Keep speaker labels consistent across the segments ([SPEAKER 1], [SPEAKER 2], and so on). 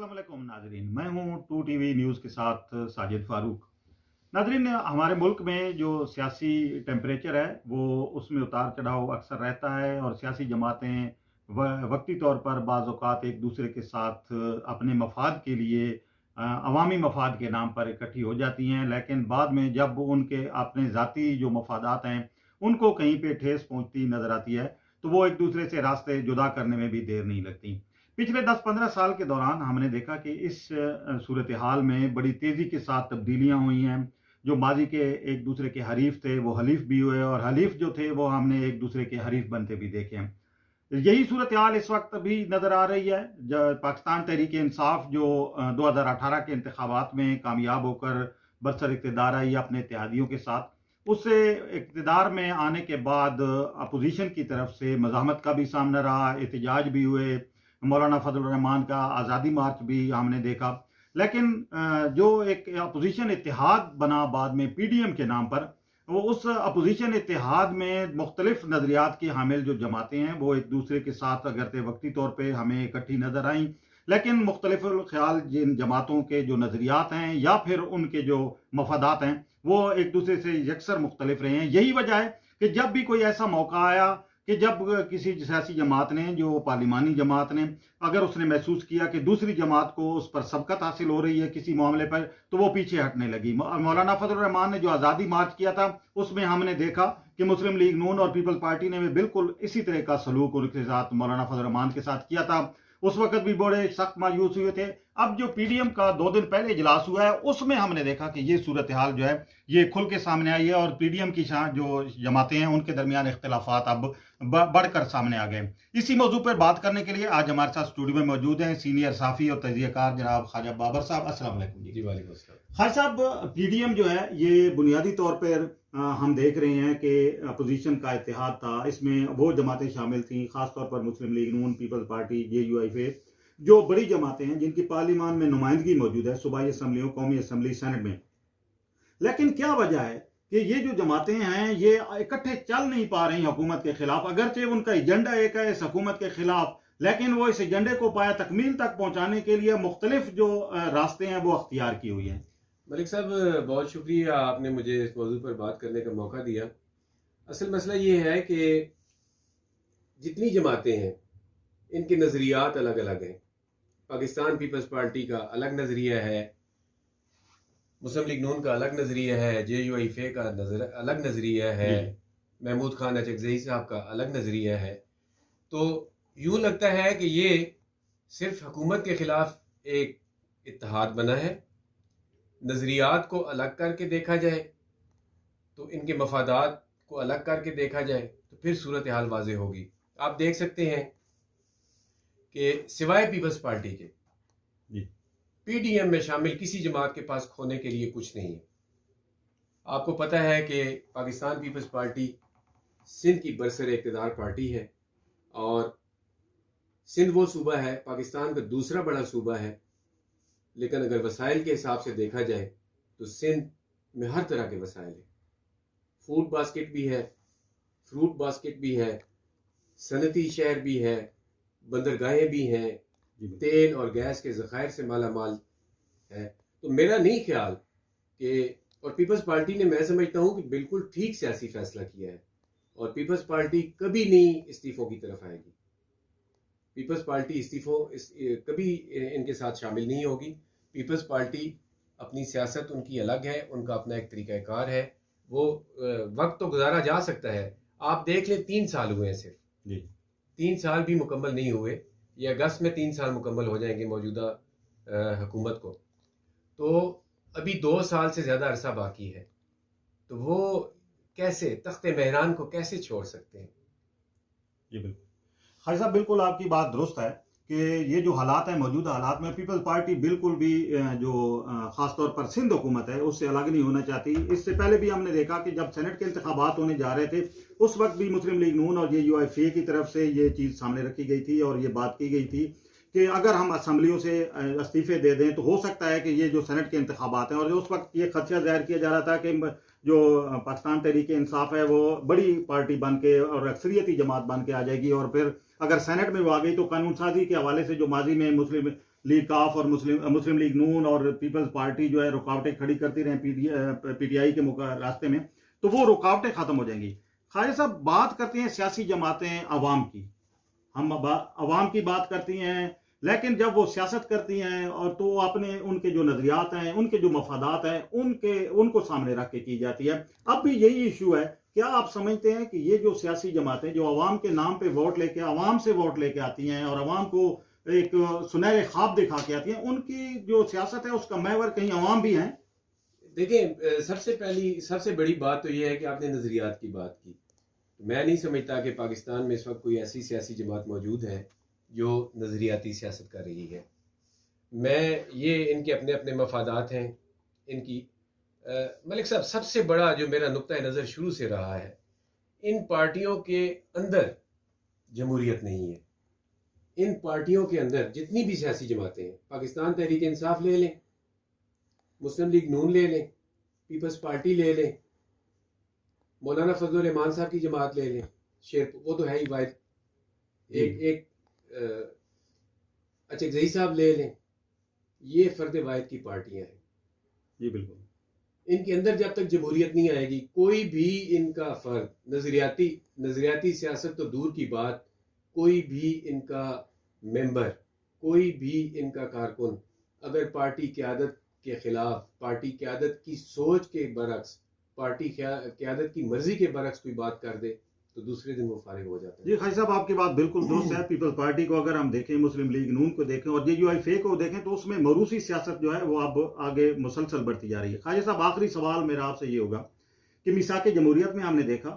[SPEAKER 1] अस्सलाम वालेकुम नाजरीन, मैं हूं टू टीवी न्यूज़ के साथ साजिद फारूक। नाजरीन, हमारे मुल्क में जो सियासी टेम्परेचर है वो उसमें उतार चढ़ाव अक्सर रहता है और सियासी जमातें वक्ती तौर पर बाज़ औक़ात एक दूसरे के साथ अपने मफाद के लिए अवामी मफाद के नाम पर इकट्ठी हो जाती हैं, लेकिन बाद में जब उनके अपने ज़ाती जो मफादात हैं उनको कहीं पे ठेस पहुंचती नज़र आती है तो वो एक दूसरे से रास्ते जुदा करने में भी देर नहीं लगती। पिछले 10-15 साल के दौरान हमने देखा कि इस सूरत हाल में बड़ी तेज़ी के साथ तब्दीलियाँ हुई हैं। जो माज़ी के एक दूसरे के हरीफ थे वो हलीफ भी हुए और हलीफ जो थे वो हमने एक दूसरे के हरीफ बनते भी देखे हैं। यही सूरत हाल इस वक्त भी नज़र आ रही है। पाकिस्तान तहरीक इंसाफ जो 2018 के इंतखाबात में कामयाब होकर बरसर इक़्तिदार आई अपने इत्तेहादियों के साथ, उससे इक़्तिदार में आने के बाद अपोजिशन की तरफ से मज़ाहमत का भी सामना रहा, एहतजाज भी हुए, मौलाना फजल रहमान का आज़ादी मार्च भी हमने देखा। लेकिन जो एक अपोजिशन इत्तेहाद बना बाद में पीडीएम के नाम पर, वो उस अपोजिशन इत्तेहाद में मुख्तलिफ नज़रियात की हामिल जो जमातें हैं वो एक दूसरे के साथ अगरचे वक्ती तौर पर हमें इकट्ठी नज़र आईं, लेकिन मुख्तलिफ ख्याल जिन जमातों के जो नज़रियात हैं या फिर उनके जो मफादात हैं वो एक दूसरे से यकसर मुख्तलिफ रहे हैं। यही वजह है कि जब भी कोई ऐसा मौका आया कि जब किसी सियासी जमात ने, जो पार्लिमानी जमात ने, अगर उसने महसूस किया कि दूसरी जमात को उस पर सबकत हासिल हो रही है किसी मामले पर, तो वो पीछे हटने लगी। मौलाना फजल रहमान ने जो आज़ादी मार्च किया था उसमें हमने देखा कि मुस्लिम लीग नून और पीपल्स पार्टी ने भी बिल्कुल इसी तरह का सलूक उनके साथ, मौलाना फजल रहमान के साथ किया था। उस वक्त भी बड़े सख्त मायूस हुए थे। अब जो पीडीएम का 2 दिन पहले इजलास हुआ है उसमें हमने देखा कि ये सूरत हाल जो है ये खुल के सामने आई है और पीडीएम की जो जमातें हैं उनके दरमियान इख्तिलाफात अब बढ़कर सामने आ गए। इसी मौजू पर बात करने के लिए आज हमारे साथ स्टूडियो में मौजूद हैं सीनियर साफ़ी और तजज़ियाकार जनाब ख्वाजा बाबर साहब। अस्सलाम वालेकुम जी।
[SPEAKER 2] वालेकुम अस्सलाम।
[SPEAKER 1] ख्वाजा साहब, पीडीएम जो है ये बुनियादी तौर पर हम देख रहे हैं कि अपोजिशन का इत्तेहाद था, इसमें वो जमातें शामिल थीं, खासतौर पर मुस्लिम लीग नून, पीपल्स पार्टी, JUIF, जो बड़ी जमातें हैं जिनकी पार्लिमान में नुमाइंदगी मौजूद है, सूबाई असम्बलियों, कौमी असम्बली, सेनेट में। लेकिन क्या वजह है कि ये जो जमातें हैं ये इकट्ठे चल नहीं पा रही हुकूमत के खिलाफ, अगरचे उनका एजेंडा एक है इस हुकूमत के खिलाफ, लेकिन वो इस एजेंडे को पाया तकमील तक पहुंचाने के लिए मुख्तलिफ जो रास्ते हैं वो अख्तियार की हुई हैं।
[SPEAKER 2] मलिक साहब, बहुत शुक्रिया, आपने मुझे इस मौजू पर बात करने का मौका दिया। असल मसला ये है कि जितनी जमातें हैं इनके नज़रियात अलग अलग हैं। पाकिस्तान पीपल्स पार्टी का अलग नज़रिया है, मुस्लिम लीग नून का अलग नज़रिया है, JUIF का अलग नज़रिया है, महमूद खान अचकज़ई साहब का अलग नज़रिया है। तो यूँ लगता है कि ये सिर्फ हुकूमत के ख़िलाफ़ एक इत्तेहाद बना है। नज़रियात को अलग करके देखा जाए तो इनके मफादात को अलग करके देखा जाए तो फिर सूरत हाल वाज़ेह होगी। आप देख सकते हैं कि सिवाय पीपल्स पार्टी के पीडीएम में शामिल किसी जमात के पास खोने के लिए कुछ नहीं है। आपको पता है कि पाकिस्तान पीपल्स पार्टी सिंध की बरसर इक़्तिदार पार्टी है और सिंध वो सूबा है, पाकिस्तान का दूसरा बड़ा सूबा है, लेकिन अगर वसाइल के हिसाब से देखा जाए तो सिंध में हर तरह के वसाइल हैं। फूड बास्केट भी है, फ्रूट बास्केट भी है, सनती शहर भी है, बंदरगाहें भी हैं, तेल और गैस के ज़खायर से माला माल है। तो मेरा नहीं ख्याल कि, और पीपल्स पार्टी ने, मैं समझता हूँ कि बिल्कुल ठीक सियासी फैसला किया है और पीपल्स पार्टी कभी नहीं इस्तीफ़ों की तरफ आएगी। पीपल्स पार्टी कभी इनके साथ शामिल नहीं होगी। पीपल्स पार्टी अपनी सियासत उनकी अलग है, उनका अपना एक तरीक़ाकार है, वो वक्त तो गुजारा जा सकता है। आप देख लें 3 साल हुए हैं सिर्फ
[SPEAKER 1] जी,
[SPEAKER 2] 3 साल भी मुकम्मल नहीं हुए, ये अगस्त में 3 साल मुकम्मल हो जाएंगे मौजूदा हुकूमत को, तो अभी 2 साल से ज़्यादा अरसा बाकी है। तो वो कैसे तख्ते मेहरान को कैसे छोड़ सकते हैं?
[SPEAKER 1] जी बिल्कुल ख्वाजा साहब, बिल्कुल आपकी बात दुरुस्त है कि ये जो हालात हैं, मौजूदा हालात में पीपल्स पार्टी बिल्कुल भी जो ख़ास तौर पर सिंध हुकूमत है उससे अलग नहीं होना चाहती। इससे पहले भी हमने देखा कि जब सेनेट के इंतखाबात होने जा रहे थे उस वक्त भी मुस्लिम लीग नून और JUIF की तरफ से ये चीज़ सामने रखी गई थी और ये बात की गई थी कि अगर हम असम्बलियों से इस्तीफ़े दे दें तो हो सकता है कि ये जो सेनेट के इंतखाबात हैं, और उस वक्त ये खदशा ज़ाहिर किया जा रहा था कि जो पाकिस्तान तहरीक इंसाफ है वो बड़ी पार्टी बन के और अक्सरियती जमात बन के आ जाएगी और फिर अगर सेनेट में वो आ गई तो कानून साजी के हवाले से जो माजी में मुस्लिम लीग काफ और मुस्लिम लीग नून और पीपल्स पार्टी जो है रुकावटें खड़ी करती रहे पीटीआई के रास्ते में, तो वो रुकावटें खत्म हो जाएंगी। ख्वाजा साहब, बात करती हैं सियासी जमातें अवाम की, हम अवाम की बात करती हैं, लेकिन जब वो सियासत करती हैं और तो अपने उनके जो नजरियात हैं, उनके जो मफादात हैं, उनको सामने रख के की जाती है। अब भी यही इशू है। क्या आप समझते हैं कि ये जो सियासी जमातें जो अवाम के नाम पे वोट लेके, अवाम से वोट लेके आती हैं और अवाम को एक सुनहरे ख्वाब दिखा के आती हैं, उनकी जो सियासत है उसका महवर कहीं अवाम भी हैं?
[SPEAKER 2] देखिए, सबसे बड़ी बात तो ये है कि आपने नज़रियात की बात की। मैं नहीं समझता कि पाकिस्तान में इस वक्त कोई ऐसी सियासी जमात मौजूद है जो नज़रियाती सियासत कर रही है। ये इनके अपने अपने मफादात हैं इनकी। मलिक साहब, सबसे बड़ा जो मेरा नुक्ता नज़र शुरू से रहा है, इन पार्टियों के अंदर जमहूरियत नहीं है। इन पार्टियों के अंदर जितनी भी सियासी जमातें हैं, पाकिस्तान तहरीक इंसाफ ले लें, मुस्लिम लीग नून ले लें, पीपल्स पार्टी ले लें, मौलाना फजल रहमान साहब की जमात ले लें, वो तो है ही वाहिद, एक अचकजई साहब ले लें, ये फर्द वाहिद की पार्टियां हैं।
[SPEAKER 1] जी बिल्कुल।
[SPEAKER 2] इनके अंदर जब तक जमहूरियत नहीं आएगी, कोई भी इनका फर्द नजरियाती सियासत तो दूर की बात, कोई भी इनका मेंबर, कोई भी इनका कारकुन अगर पार्टी क़यादत के खिलाफ, पार्टी क़यादत की सोच के बरक्स, पार्टी क़यादत की मर्जी के बरक्स कोई बात कर दे तो दूसरे दिन वो फारिग हो जाता है।
[SPEAKER 1] जी खाई साहब, आपकी बात बिल्कुल दुरुस्त है। पीपल्स पार्टी को अगर हम देखें, मुस्लिम लीग नून को देखें और JUIF को देखें, तो उसमें मरूसी सियासत जो है वो अब आगे मुसलसल बढ़ती जा रही है। खाई साहब, आखिरी सवाल मेरा आपसे ये होगा कि मिसाक जमहूरियत में हमने देखा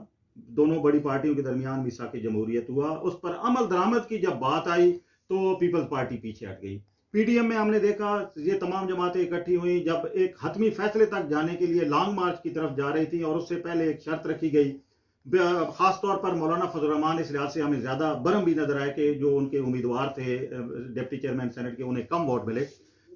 [SPEAKER 1] दोनों बड़ी पार्टियों के दरमियान मिसाक जमहूरियत हुआ, उस पर अमल दरामद की जब बात आई तो पीपल्स पार्टी पीछे हट गई। PDM में हमने देखा ये तमाम जमातें इकट्ठी हुई जब एक हतमी फैसले तक जाने के लिए लॉन्ग मार्च की तरफ जा रही थी, और उससे पहले एक शर्त रखी गई। खास तौर पर मौलाना फजल रहमान इस लिहाज से हमें ज्यादा बरम भी नजर आए कि जो उनके उम्मीदवार थे डिप्टी चेयरमैन सेनेट के, उन्हें कम वोट मिले।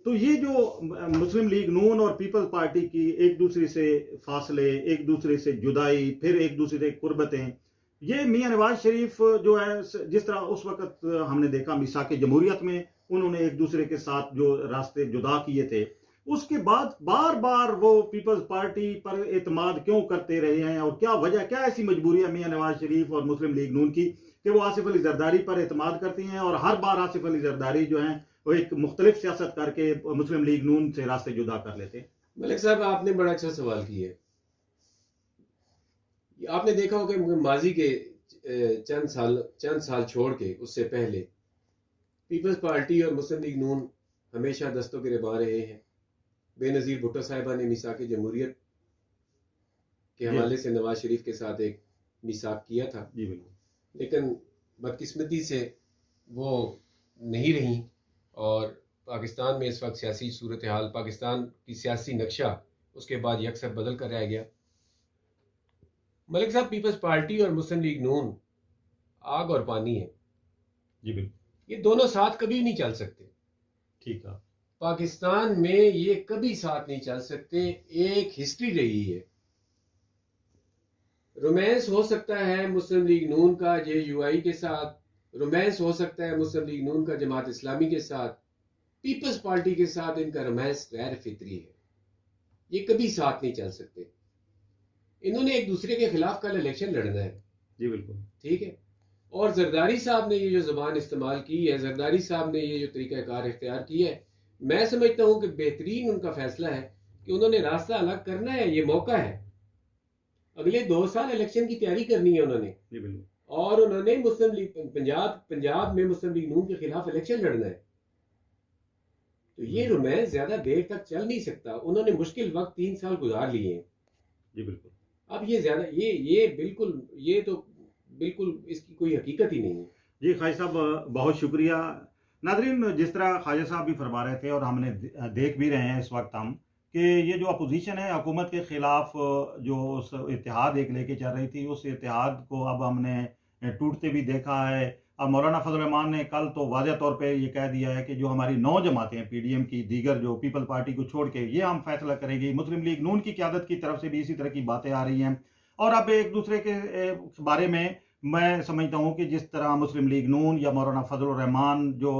[SPEAKER 1] तो ये जो मुस्लिम लीग नून और पीपल्स पार्टी की एक दूसरे से फासले, एक दूसरे से जुदाई, फिर एक दूसरे से कुर्बतें, ये मियां नवाज शरीफ जो है, जिस तरह उस वक्त हमने देखा मिसाक जमहूरियत में उन्होंने एक दूसरे के साथ जो रास्ते जुदा किए थे, उसके बाद बार बार वो पीपल्स पार्टी पर एतमाद क्यों करते रहे हैं, और क्या वजह, क्या ऐसी मजबूरी है मियां नवाज शरीफ और मुस्लिम लीग नून की कि वो आसिफ अली जरदारी पर एतमाद करती हैं, और हर बार आसिफ अली जरदारी जो हैं वो एक मुख्तलिफ सियासत करके मुस्लिम लीग नून से रास्ते जुदा कर लेते हैं?
[SPEAKER 2] मलिक साहब, आपने बड़ा अच्छा सवाल किया है। आपने देखा होगा कि माजी के चंद साल छोड़ के उससे पहले पीपल्स पार्टी और मुस्लिम लीग नून हमेशा दस्तों के रिबा रहे हैं। बेनज़ीर भुट्टो साहिबा ने मिसाक जमहूरियत के हवाले से नवाज शरीफ के साथ एक मिसाक किया था,
[SPEAKER 1] जी बिल्कुल,
[SPEAKER 2] लेकिन बदकिस्मती से वो नहीं रही, और पाकिस्तान में इस वक्त सियासी सूरत हाल, पाकिस्तान की सियासी नक्शा उसके बाद यकसर बदल कर रह गया। मलिक साहब, पीपल्स पार्टी और मुस्लिम लीग नून आग और पानी है।
[SPEAKER 1] जी बिल्कुल,
[SPEAKER 2] ये दोनों साथ कभी नहीं चल सकते।
[SPEAKER 1] ठीक है।
[SPEAKER 2] पाकिस्तान में ये कभी साथ नहीं चल सकते। एक हिस्ट्री रही है, रोमांस हो सकता है मुस्लिम लीग नून का JUI के साथ, रोमांस हो सकता है मुस्लिम लीग नून का जमात इस्लामी के साथ, पीपल्स पार्टी के साथ इनका रोमांस गैर फितरी है। ये कभी साथ नहीं चल सकते। इन्होंने एक दूसरे के खिलाफ कल इलेक्शन लड़ना है।
[SPEAKER 1] जी बिल्कुल,
[SPEAKER 2] ठीक है। और जरदारी साहब ने ये जो जुबान इस्तेमाल की है, जरदारी साहब ने ये जो तरीक़ाकार इख्तियार किया है, मैं समझता हूँ कि बेहतरीन उनका फैसला है कि उन्होंने रास्ता अलग करना है। ये मौका है, अगले 2 साल इलेक्शन की तैयारी करनी है उन्होंने,
[SPEAKER 1] जी बिल्कुल,
[SPEAKER 2] और उन्होंने मुस्लिम लीग पंजाब में मुस्लिम लीग नून के खिलाफ इलेक्शन लड़ना है। तो ये रोमांस ज्यादा देर तक चल नहीं सकता। उन्होंने मुश्किल वक्त 3 साल गुजार लिए हैं।
[SPEAKER 1] जी बिल्कुल।
[SPEAKER 2] अब ये ज्यादा ये तो बिल्कुल इसकी कोई हकीकत ही नहीं है।
[SPEAKER 1] जी खाई साहब, बहुत शुक्रिया। नादरीन, जिस तरह ख्वाजा साहब भी फरमा रहे थे और हमने देख भी रहे हैं इस वक्त हम कि ये जो अपोजिशन है हुकूमत के खिलाफ जो उस इत्तेहाद एक लेके चल रही थी, उस इत्तेहाद को अब हमने टूटते भी देखा है। अब मौलाना फजल रहमान ने कल तो वाज़ह तौर पे ये कह दिया है कि जो हमारी 9 जमातें हैं PDM की, दीगर जो पीपल पार्टी को छोड़ के, ये हम फैसला करेंगे। मुस्लिम लीग नून की क़यादत की तरफ से भी इसी तरह की बातें आ रही हैं, और अब एक दूसरे के बारे में मैं समझता हूँ कि जिस तरह मुस्लिम लीग नून या मौलाना फजल रहमान जो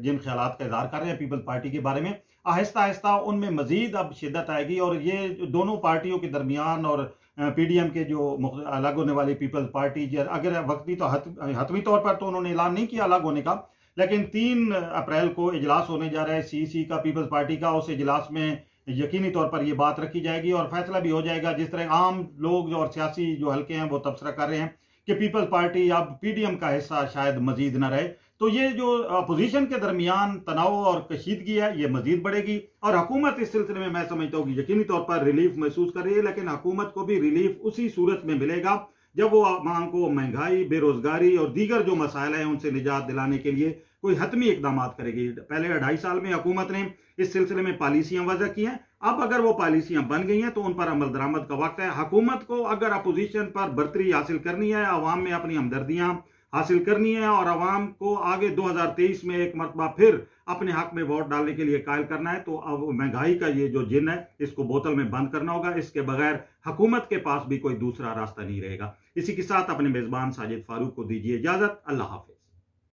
[SPEAKER 1] जिन ख्यालात का इज़हार कर रहे हैं पीपल्स पार्टी के बारे में, आहिस्ता आहिस्ता उनमें मज़ीद अब शिद्दत आएगी और ये दोनों पार्टियों के दरमियान और पीडीएम के जो अलग होने वाली पीपल्स पार्टी, अगर वक्ती तो हतमी तौर पर तो उन्होंने ऐलान नहीं किया अलग होने का, लेकिन 3 अप्रैल को इजलास होने जा रहा है सीसी का, पीपल्स पार्टी का। उस इजलास में यकीनी तौर पर यह बात रखी जाएगी और फैसला भी हो जाएगा। जिस तरह आम लोग और सियासी जो हल्के हैं वो तबसरा कर रहे हैं कि पीपल्स पार्टी अब पीडीएम का हिस्सा शायद मजीद न रहे, तो ये जो अपोजिशन के दरमियान तनाव और कशीदगी है ये मजीद बढ़ेगी। और हुकूमत इस सिलसिले में मैं समझता हूँ कि यकीनी तौर पर रिलीफ महसूस कर रही है, लेकिन हुकूमत को भी रिलीफ उसी सूरत में मिलेगा जब वो आवाम को महंगाई, बेरोजगारी और दीगर जो मसाइल हैं उनसे निजात दिलाने के लिए कोई हतमी इकदाम करेगी। पहले 2.5 साल में हुकूमत ने इस सिलसिले में पॉलिसियां वजह की हैं, अब अगर वो पॉलिसियां बन गई हैं तो उन पर अमल दरामद का वक्त है। हुकूमत को अगर अपोजिशन पर बरतरी हासिल करनी है, अवाम में अपनी हमदर्दियां हासिल करनी है और अवाम को आगे 2023 में एक मरतबा फिर अपने हक में वोट डालने के लिए कायल करना है, तो अब महंगाई का ये जो जिन है इसको बोतल में बंद करना होगा। इसके बगैर हुकूमत के पास भी कोई दूसरा रास्ता नहीं रहेगा। इसी के साथ अपने मेजबान साजिद फारूक को दीजिए इजाजत। अल्लाह हाफिज।